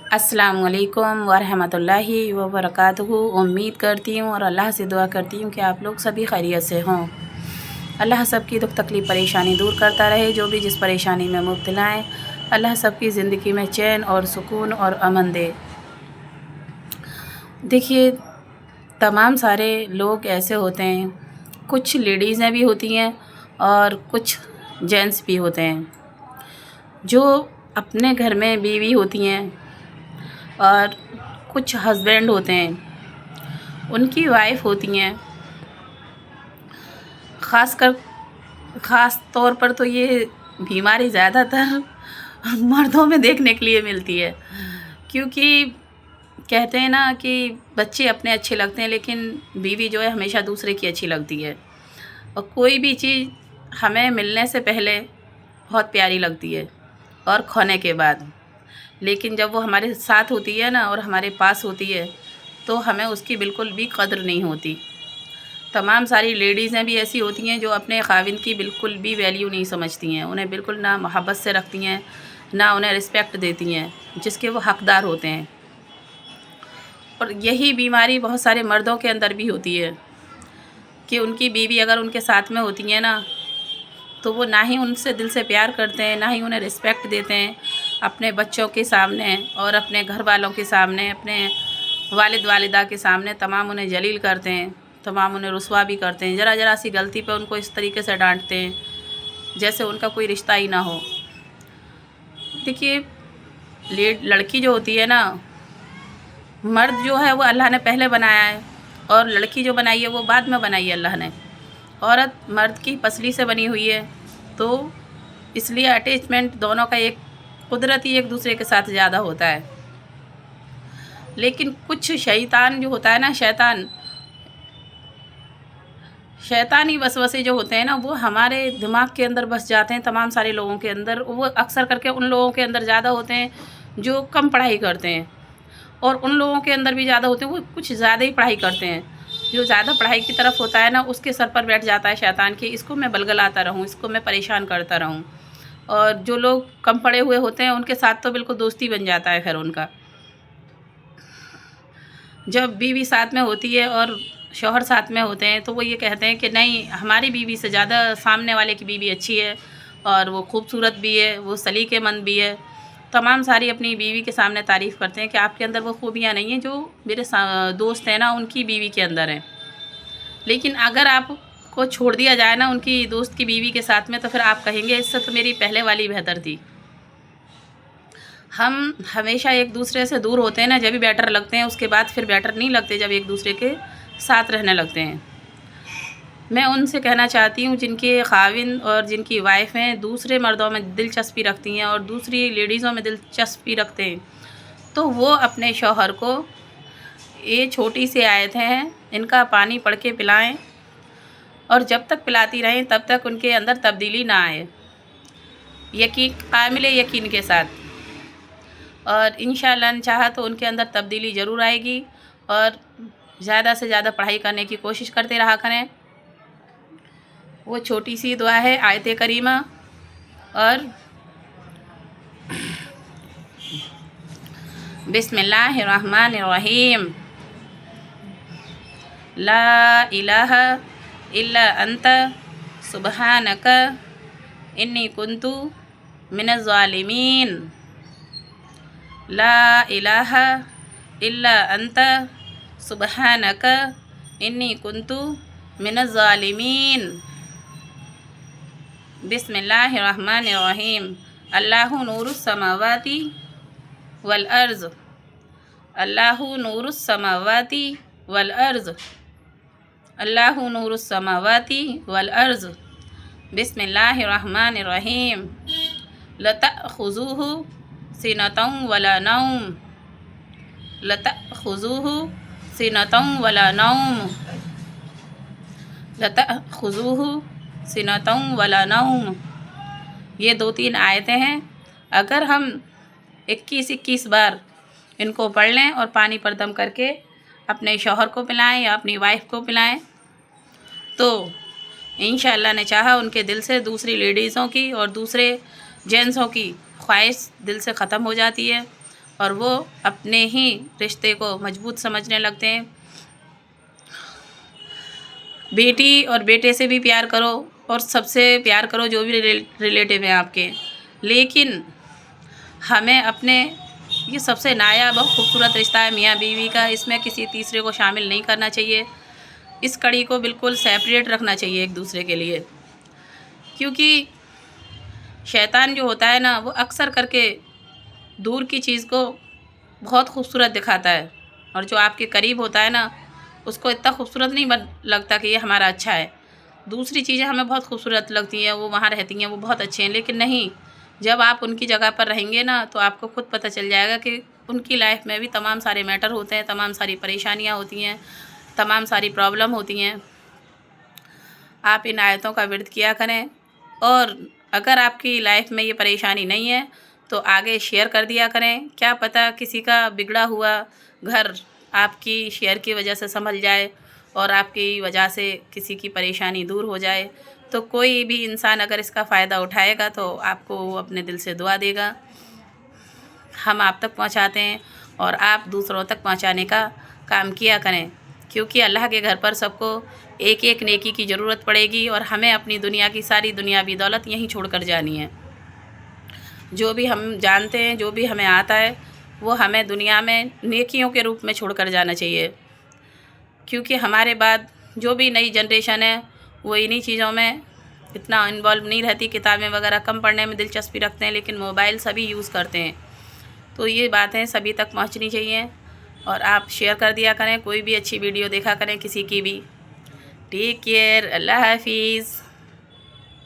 अस्सलामुअलैकुम वरहमतुल्लाहि वबरकातुहू। उम्मीद करती हूँ और अल्लाह से दुआ करती हूँ कि आप लोग सभी खैरियत से हों। अल्लाह सबकी दुख तकलीफ़ परेशानी दूर करता रहे। जो भी जिस परेशानी में मुब्तला हैं, अल्लाह सबकी ज़िंदगी में चैन और सुकून और अमन दे। देखिए, तमाम सारे लोग ऐसे होते हैं, कुछ लेडीज़ें भी होती हैं और कुछ जेंट्स भी होते हैं, जो अपने घर में बीवी होती हैं और कुछ हस्बैंड होते हैं, उनकी वाइफ होती हैं। ख़ास तौर पर तो ये बीमारी ज़्यादातर मर्दों में देखने के लिए मिलती है, क्योंकि कहते हैं ना कि बच्चे अपने अच्छे लगते हैं, लेकिन बीवी जो है हमेशा दूसरे की अच्छी लगती है। और कोई भी चीज़ हमें मिलने से पहले बहुत प्यारी लगती है और खोने के बाद, लेकिन जब वो हमारे साथ होती है ना और हमारे पास होती है, तो हमें उसकी बिल्कुल भी कदर नहीं होती। तमाम सारी लेडीज़ें भी ऐसी होती हैं जो अपने ख़ाविंद की बिल्कुल भी वैल्यू नहीं समझती हैं, उन्हें बिल्कुल ना मोहब्बत से रखती हैं, ना उन्हें रिस्पेक्ट देती हैं जिसके वो हक़दार होते हैं। और यही बीमारी बहुत सारे मर्दों के अंदर भी होती है कि उनकी बीवी अगर उनके साथ में होती है ना, तो वो ना ही उनसे दिल से प्यार करते हैं, ना ही उन्हें रिस्पेक्ट देते हैं। अपने बच्चों के सामने और अपने घर वालों के सामने, अपने वालिद वालिदा के सामने तमाम उन्हें जलील करते हैं, तमाम उन्हें रुसवा भी करते हैं। ज़रा सी गलती पे उनको इस तरीके से डांटते हैं जैसे उनका कोई रिश्ता ही ना हो। देखिए, लड़की जो होती है ना, मर्द जो है वो अल्लाह ने पहले बनाया है और लड़की जो बनाई है वो बाद में बनाई है अल्लाह ने। औरत मर्द की पसली से बनी हुई है, तो इसलिए अटैचमेंट दोनों का एक कुदरती एक दूसरे के साथ ज़्यादा होता है। लेकिन कुछ शैतान जो होता है ना, शैतानी वसवसे जो होते हैं ना, वो हमारे दिमाग के अंदर बस जाते हैं तमाम सारे लोगों के अंदर। वो अक्सर करके उन लोगों के अंदर ज़्यादा होते हैं जो कम पढ़ाई करते हैं, और उन लोगों के अंदर भी ज़्यादा होते हैं वो कुछ ज़्यादा ही पढ़ाई करते हैं। जो ज़्यादा पढ़ाई की तरफ होता है ना, उसके सर पर बैठ जाता है शैतान कि इसको मैं बलगलाता रहूँ, इसको मैं परेशान करता रहूँ। और जो लोग कम पढ़े हुए होते हैं उनके साथ तो बिल्कुल दोस्ती बन जाता है। फिर उनका जब बीवी साथ में होती है और शौहर साथ में होते हैं, तो वो ये कहते हैं कि नहीं, हमारी बीवी से ज़्यादा सामने वाले की बीवी अच्छी है और वो खूबसूरत भी है, वो सलीकेमंद भी है। तमाम सारी अपनी बीवी के सामने तारीफ़ करते हैं कि आपके अंदर वो खूबियाँ नहीं हैं जो मेरे दोस्त हैं ना उनकी बीवी के अंदर हैं। लेकिन अगर आपको छोड़ दिया जाए ना उनकी दोस्त की बीवी के साथ में, तो फिर आप कहेंगे इससे तो मेरी पहले वाली बेहतर थी। हम हमेशा एक दूसरे से दूर होते हैं ना, जब भी बेटर लगते हैं, उसके बाद फिर बेटर नहीं लगते जब एक दूसरे के साथ रहने लगते हैं। मैं उनसे कहना चाहती हूँ जिनके खाविंद और जिनकी वाइफ हैं दूसरे मर्दों में दिलचस्पी रखती हैं और दूसरी लेडीज़ों में दिलचस्पी रखते हैं, तो वो अपने शौहर को ये छोटी सी आयतें हैं, इनका पानी पढ़ के पिलाएं और जब तक पिलाती रहें तब तक उनके अंदर तब्दीली ना आए, कामिल यकीन के साथ। और इंशाअल्लाह चाहा तो उनके अंदर तब्दीली ज़रूर आएगी। और ज़्यादा से ज़्यादा पढ़ाई करने की कोशिश करते रहा करें। वो छोटी सी दुआ है आयत करीमा, और बिस्मिल्लाहिर्रहमानिर्रहीम, ला इलाहा इल्ला अंत सुबहानक इन्नी कुन्तु मिनज़ ज़ालिमीन। ला इलाहा इल्ला अंत सुबहानक इन्नी कुन्तु मिनज़ ज़ालिमीन। बिस्मिल्लाहिर्रहमानिर्रहीम, अल्लाहु नूरुस समावाति वल अर्ज़, अल्लाहु नूरुस समावाति वल अर्ज़, अल्लाहु नूरुस समावाति वल अर्ज़। बिस्मिल्लाहिर्रहमानिर्रहीम, लतअख़ुज़ुहु सिनतुन वला नौम, लतअख़ुज़ुहु सिनतुन वला नौम, लतअख़ुज़ुहु सिनतुन वला नौम। ये 2-3 आयतें हैं। अगर हम 21-21 बार इनको पढ़ लें और पानी पर दम करके अपने शौहर को पिलाएं या अपनी वाइफ को पिलाएं, तो इंशाअल्लाह ने चाहा उनके दिल से दूसरी लेडीज़ों की और दूसरे जेंट्सों की ख्वाहिश दिल से ख़त्म हो जाती है और वो अपने ही रिश्ते को मजबूत समझने लगते हैं। बेटी और बेटे से भी प्यार करो और सबसे प्यार करो जो भी रिलेटिव हैं आपके, लेकिन हमें अपने ये सबसे नायाब और खूबसूरत रिश्ता है मियाँ बीवी का, इसमें किसी तीसरे को शामिल नहीं करना चाहिए। इस कड़ी को बिल्कुल सेपरेट रखना चाहिए एक दूसरे के लिए, क्योंकि शैतान जो होता है ना वो अक्सर करके दूर की चीज़ को बहुत खूबसूरत दिखाता है, और जो आपके करीब होता है ना उसको इतना खूबसूरत नहीं लगता कि ये हमारा अच्छा है। दूसरी चीज़ें हमें बहुत खूबसूरत लगती हैं, वो वहाँ रहती हैं, वो बहुत अच्छे हैं, लेकिन नहीं, जब आप उनकी जगह पर रहेंगे ना तो आपको खुद पता चल जाएगा कि उनकी लाइफ में भी तमाम सारे मैटर होते हैं, तमाम सारी परेशानियाँ होती हैं, तमाम सारी प्रॉब्लम होती हैं। आप इन आयतों का विर्द किया करें, और अगर आपकी लाइफ में ये परेशानी नहीं है तो आगे शेयर कर दिया करें। क्या पता किसी का बिगड़ा हुआ घर आपकी शेयर की वजह से संभल जाए और आपकी वजह से किसी की परेशानी दूर हो जाए। तो कोई भी इंसान अगर इसका फ़ायदा उठाएगा तो आपको वो अपने दिल से दुआ देगा। हम आप तक पहुंचाते हैं और आप दूसरों तक पहुंचाने का काम किया करें, क्योंकि अल्लाह के घर पर सबको एक एक नेकी की ज़रूरत पड़ेगी और हमें अपनी दुनिया की सारी दुनियावी दौलत यहीं छोड़कर जानी है। जो भी हम जानते हैं, जो भी हमें आता है, वो हमें दुनिया में नेकियों के रूप में छोड़कर जाना चाहिए, क्योंकि हमारे बाद जो भी नई जनरेशन है वो इन्हीं चीज़ों में इतना इन्वॉल्व नहीं रहती। किताबें वगैरह कम पढ़ने में दिलचस्पी रखते हैं, लेकिन मोबाइल सभी यूज़ करते हैं। तो ये बातें सभी तक पहुंचनी चाहिए और आप शेयर कर दिया करें। कोई भी अच्छी वीडियो देखा करें किसी की भी। टेक केयर, अल्लाह हाफिज़।